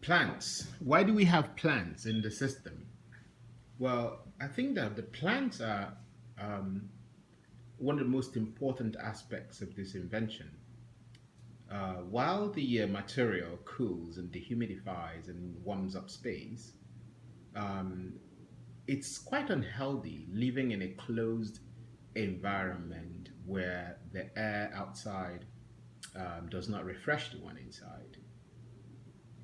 Plants. Why do we have plants in the system? Well, I think that the plants are um, one of the most important aspects of this invention. While the material cools and dehumidifies and warms up space, um, it's quite unhealthy living in a closed environment where the air outside does not refresh the one inside.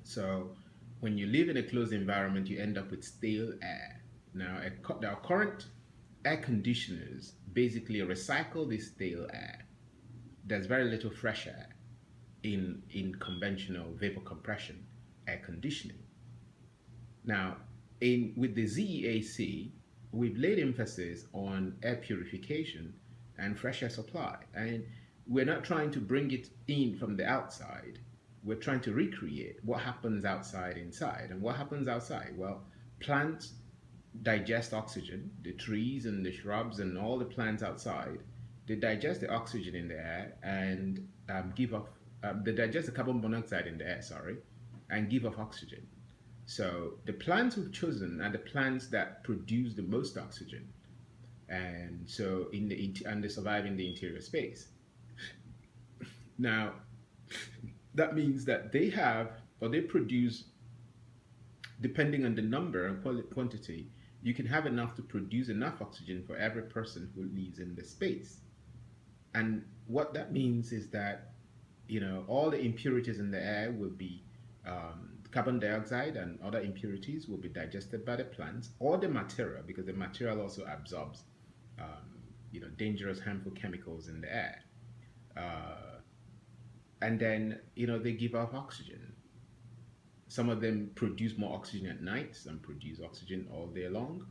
So when you live in a closed environment, you end up with stale air. Now, our current air conditioners basically recycle this stale air. There's very little fresh air in conventional vapor compression air conditioning. Now, in with the zeAC, we've laid emphasis on air purification and fresh air supply. And we're not trying to bring it in from the outside. We're trying to recreate what happens outside inside. And what happens outside? Well, plants digest oxygen, the trees and the shrubs and all the plants outside, they digest the oxygen in the air and give off, they digest the carbon monoxide in the air, sorry, and give off oxygen. So the plants we've chosen are the plants that produce the most oxygen, and so and they survive in the interior space. Now, that means that they have or they produce, depending on the number and quantity, you can have enough to produce enough oxygen for every person who lives in the space. And what that means is that all the impurities in the air will be carbon dioxide and other impurities will be digested by the plants or the material, because the material also absorbs dangerous harmful chemicals in the air. And then they give off oxygen. Some of them produce more oxygen at night, some produce oxygen all day long.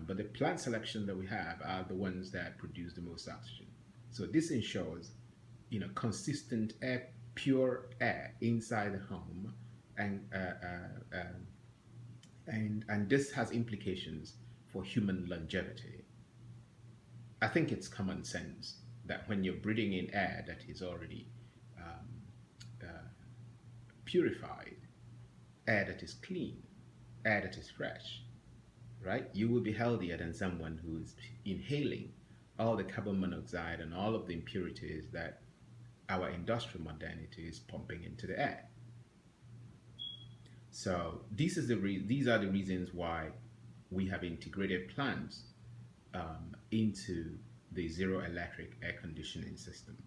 But the plant selection that we have are the ones that produce the most oxygen. So this ensures, consistent air, pure air inside the home, and this has implications for human longevity. I think it's common sense that when you're breathing in air that is already um, uh, purified, air that is clean, air that is fresh, right? You will be healthier than someone who is inhaling all the carbon monoxide and all of the impurities that our industrial modernity is pumping into the air. So these are the reasons why we have integrated plants into the zero electric air conditioning system.